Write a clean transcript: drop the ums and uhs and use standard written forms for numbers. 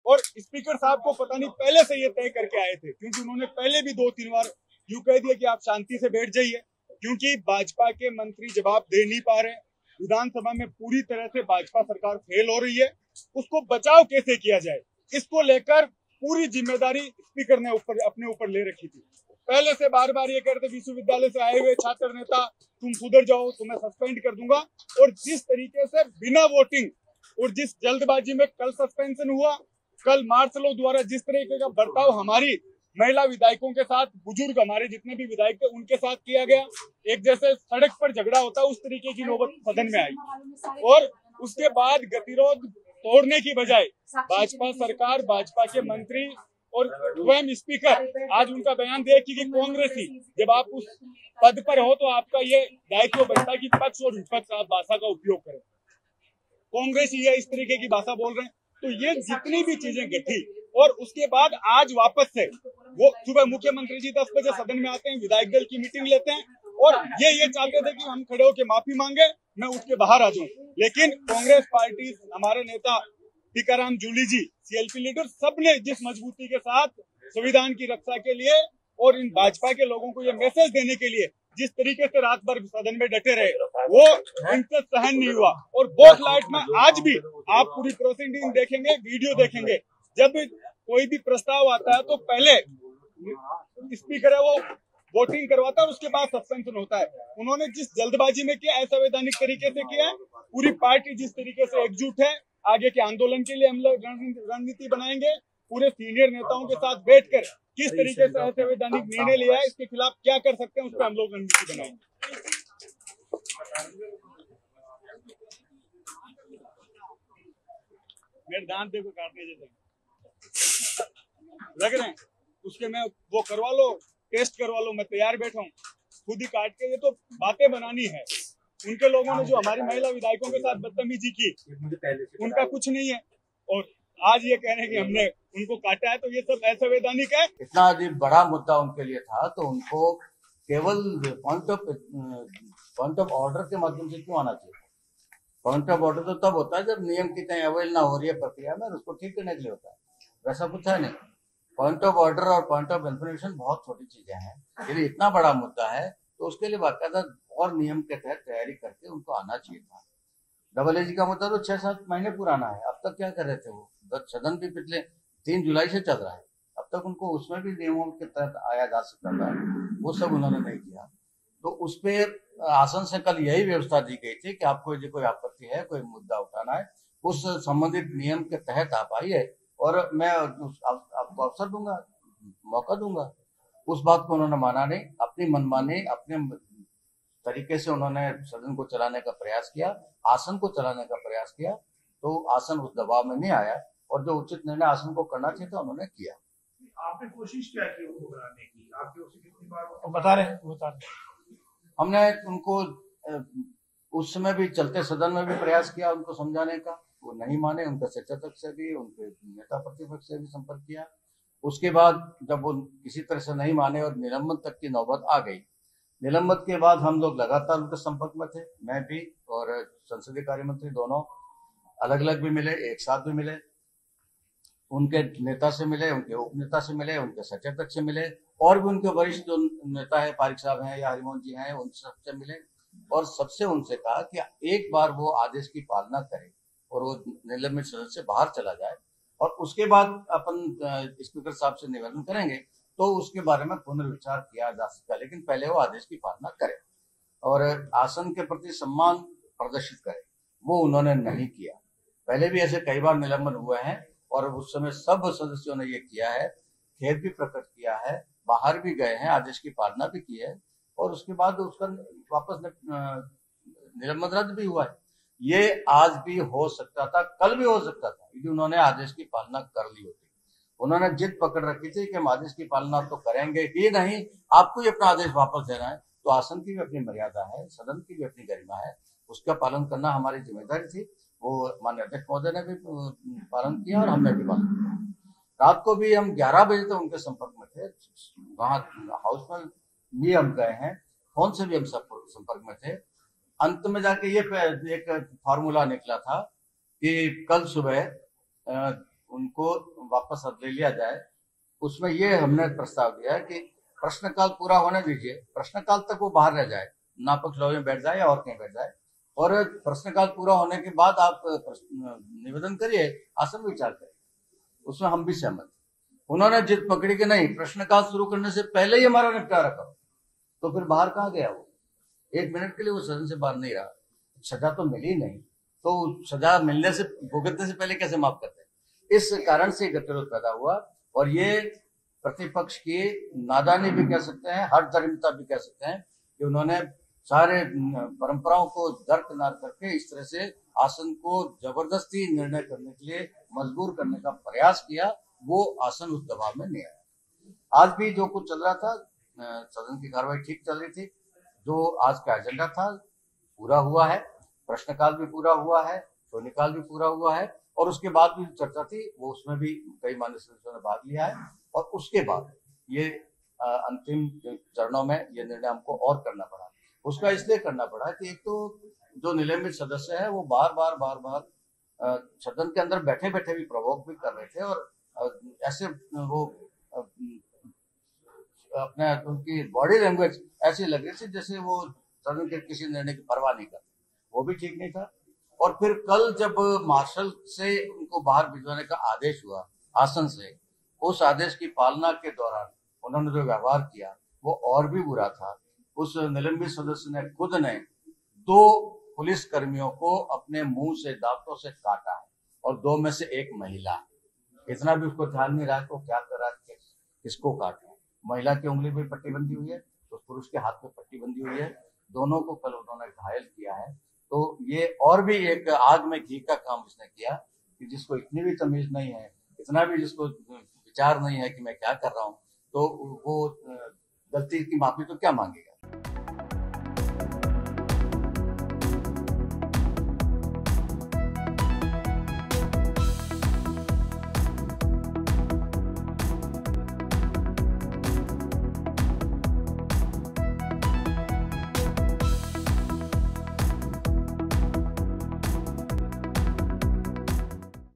और स्पीकर साहब को पता नहीं पहले से ये तय करके आए थे, क्योंकि उन्होंने पहले भी 2-3 बार यूं कह दिया कि आप शांति से बैठ जाइए, क्योंकि भाजपा के मंत्री जवाब दे नहीं पा रहे। विधानसभा में पूरी तरह से भाजपा सरकार फेल हो रही है, उसको बचाव कैसे किया जाए, इसको लेकर पूरी जिम्मेदारी स्पीकर ने अपने ऊपर ले रखी थी। पहले से बार बार ये कहते विश्वविद्यालय से आए हुए छात्र नेता तुम सुधर जाओ, तुम्हें सस्पेंड कर दूंगा। और जिस तरीके से बिना वोटिंग और जिस जल्दबाजी में कल सस्पेंशन हुआ, कल मार्शलों द्वारा जिस तरीके का बर्ताव हमारी महिला विधायकों के साथ, बुजुर्ग हमारे जितने भी विधायक थे उनके साथ किया गया, एक जैसे सड़क पर झगड़ा होता है उस तरीके की नौबत सदन में आई। और उसके बाद गतिरोध तोड़ने की बजाय भाजपा सरकार, भाजपा के मंत्री और स्वयं स्पीकर आज उनका बयान दे कि कांग्रेस ही, जब आप उस पद पर हो तो आपका ये दायित्व बनता है कि पक्ष और विपक्ष आप भाषा का उपयोग करें। कांग्रेस ही है इस तरीके की भाषा बोल रहे हैं। तो ये जितनी भी चीजें घटी और उसके बाद आज वापस से वो सुबह मुख्यमंत्री जी 10 बजे सदन में आते हैं, विधायक दल की मीटिंग लेते हैं और ये चाहते थे कि हम खड़े होकर माफी मांगे, मैं उठ के बाहर आ जाऊं। लेकिन कांग्रेस पार्टी, हमारे नेता टीकाराम जूली जी, सीएलपी लीडर, सबने जिस मजबूती के साथ संविधान की रक्षा के लिए और इन भाजपा के लोगों को ये मैसेज देने के लिए जिस तरीके से रात भर सदन में डटे रहे, वो इनसे सहन नहीं हुआ। और बहुत लाइट में आज भी आप पूरी प्रोसीडिंग देखेंगे, वीडियो देखेंगे, जब कोई भी प्रस्ताव आता है तो पहले स्पीकर है वो वोटिंग करवाता है और उसके बाद सस्पेंशन होता है। उन्होंने जिस जल्दबाजी में किया, असंवैधानिक तरीके से किया है। पूरी पार्टी जिस तरीके से एकजुट है, आगे के आंदोलन के लिए हम लोग रणनीति बनाएंगे, पूरे सीनियर नेताओं के साथ बैठकर किस तरीके से असंवैधानिक निर्णय लिया है, इसके खिलाफ क्या कर सकते हैं, उस पर हम लोग रणनीति बनाएंगे। मेरे दांत देखो काटने जैसे लग रहे हैं, उसके मैं वो करवा लो, टेस्ट करवा लो, मैं तैयार बैठा हूँ खुद ही काट के। ये तो बातें बनानी है। उनके लोगों ने जो हमारी महिला विधायकों के साथ बदतमीजी की, उनका कुछ नहीं है, और आज ये कह रहे हैं कि हमने उनको काटा है, तो ये सब असंवैधानिक है। इतना बड़ा मुद्दा उनके लिए था तो उनको केवल पॉइंट ऑफ ऑर्डर के माध्यम से क्यों आना चाहिए? पॉइंट ऑफ ऑर्डर तो तब होता है जब नियम की कहीं अवहेलना हो रही है प्रक्रिया में, उसको ठीक करने के लिए होता है। वैसा कुछ है नहीं। पॉइंट ऑफ ऑर्डर और पॉइंट ऑफ इन्फॉर्मेशन बहुत छोटी चीजें हैं। यदि इतना बड़ा मुद्दा है तो उसके लिए बाकायदा और नियम के तहत तैयारी करके उनको आना चाहिए था। डबल एजी का मुद्दा तो 6-7 महीने पुराना है। अब तक क्या कर रहे थे वो? सदन भी पिछले 3 जुलाई से चल रहा है। अब तक उनको उसमें भी नियमों के तहत आया जा सकता था, वो सब उन्होंने नहीं किया। तो उस पर आसन से कल यही व्यवस्था दी गई थी कि आपको यदि कोई आपत्ति है, कोई मुद्दा उठाना है, उस संबंधित नियम के तहत आप आइए और मैं आपको अवसर दूंगा, मौका दूंगा। उस बात को उन्होंने माना नहीं। अपनी मनमानी, अपने तरीके से उन्होंने सदन को चलाने का प्रयास किया, आसन को चलाने का प्रयास किया, तो आसन उस दबाव में नहीं आया और जो उचित निर्णय आसन को करना चाहिए था उन्होंने किया। आपने कोशिश क्या की उनको बनाने की? आपने उसे कितनी बार बता रहे हमने उनको उस समय भी चलते सदन में भी प्रयास किया उनको समझाने का, वो नहीं माने। उनके सचेतक से भी, उनके नेता प्रतिपक्ष से भी संपर्क किया। उसके बाद जब वो किसी तरह से नहीं माने और निलंबन तक की नौबत आ गई, निलंबन के बाद हम लोग लगातार उनके संपर्क में थे, मैं भी और संसदीय कार्य मंत्री दोनों अलग अलग भी मिले, एक साथ भी मिले। उनके नेता से मिले, उनके उप नेता से मिले, उनके सचेतक से मिले, और भी उनके वरिष्ठ जो नेता है, पारिक साहब हैं या हरिमोहन जी हैं, उन सबसे मिले और सबसे उनसे कहा कि एक बार वो आदेश की पालना करे और वो निलंबित सदन से बाहर चला जाए, और उसके बाद अपन स्पीकर साहब से निवेदन करेंगे तो उसके बारे में पुनर्विचार किया जा सकता है, लेकिन पहले वो आदेश की पालना करे और आसन के प्रति सम्मान प्रदर्शित करे। वो उन्होंने नहीं किया। पहले भी ऐसे कई बार निलंबन हुए हैं और उस समय सब सदस्यों ने ये किया है, खेद भी प्रकट किया है, बाहर भी गए हैं, आदेश की पालना भी की है और उसके बाद उसका वापस निलंबन रद्द भी हुआ है। ये आज भी हो सकता था, कल भी हो सकता था यदि उन्होंने आदेश की पालना कर ली होती। उन्होंने जिद पकड़ रखी थी कि हम आदेश की पालना तो करेंगे ही नहीं, आपको ही अपना आदेश वापस देना है। तो आसन की भी अपनी मर्यादा है, सदन की भी अपनी गरिमा है, उसका पालन करना हमारी जिम्मेदारी थी। वो माननीय अध्यक्ष महोदय ने भी पालन किया और हमने भी पालन किया। रात को भी हम 11 बजे तक उनके संपर्क में थे, वहां हाउस में भी हम गए हैं, फोन से भी हम संपर्क में थे। अंत में जाके ये एक फार्मूला निकला था कि कल सुबह उनको वापस ले लिया जाए। उसमें ये हमने प्रस्ताव दिया है कि प्रश्नकाल पूरा होने दीजिए, प्रश्नकाल तक वो बाहर रह जाए, नापक्ष लॉबी में बैठ जाए या और कहीं बैठ जाए, और प्रश्नकाल पूरा होने के बाद आप निवेदन करिए, आसन विचार करिए। उसमें हम भी सहमत। उन्होंने जिद पकड़ी कि नहीं, प्रश्नकाल शुरू करने से पहले ही हमारा निपटारा करो, तो फिर बाहर कहाँ गया वो? 1 मिनट के लिए वो सदन से बाहर नहीं रहा। सजा तो मिली नहीं, तो सजा मिलने से, भुगतने से पहले कैसे माफ करते? इस कारण से गतिरोध पैदा हुआ, और ये प्रतिपक्ष की नादानी भी कह सकते हैं, हठधर्मिता भी कह सकते हैं कि उन्होंने सारे परंपराओं को दरकिनार करके इस तरह से आसन को जबरदस्ती निर्णय करने के लिए मजबूर करने का प्रयास किया। वो आसन उस दबाव में नहीं आया। आज भी जो कुछ चल रहा था, सदन की कार्रवाई ठीक चल रही थी। जो आज का एजेंडा था पूरा हुआ है, प्रश्नकाल भी पूरा हुआ है, शून्यकाल भी पूरा हुआ है, और उसके बाद भी चर्चा थी, वो उसमें भी कई मान्य सदस्यों ने भाग लिया है। और उसके बाद ये अंतिम चरणों में ये निर्णय हमको और करना पड़ा। उसका इसलिए करना पड़ा कि एक तो जो निलंबित सदस्य है वो बार बार सदन के अंदर बैठे बैठे भी प्रवोक भी कर रहे थे, और ऐसे वो अपने उनकी बॉडी लैंग्वेज ऐसी लग रही थी जैसे वो सदन के किसी निर्णय की परवाह नहीं करते। वो भी ठीक नहीं था। और फिर कल जब मार्शल से उनको बाहर भिजवाने का आदेश हुआ आसन से, उस आदेश की पालना के दौरान उन्होंने जो व्यवहार किया वो और भी बुरा था। उस निलंबित सदस्य ने खुद ने 2 पुलिस कर्मियों को अपने मुंह से, दांतों से काटा है, और 2 में से 1 महिला। इतना भी उसको ध्यान नहीं रहा तो क्या कर रहा है, किसको काटा। महिला की उंगली में पट्टी बंधी हुई है, तो पुरुष के हाथ में पट्टी बंधी हुई है। दोनों को कल उन्होंने घायल किया है। तो ये और भी एक आग में घी का काम उसने किया कि जिसको इतनी भी तमीज नहीं है, इतना भी जिसको विचार नहीं है कि मैं क्या कर रहा हूँ, तो वो गलती की माफी तो क्या मांगेगा।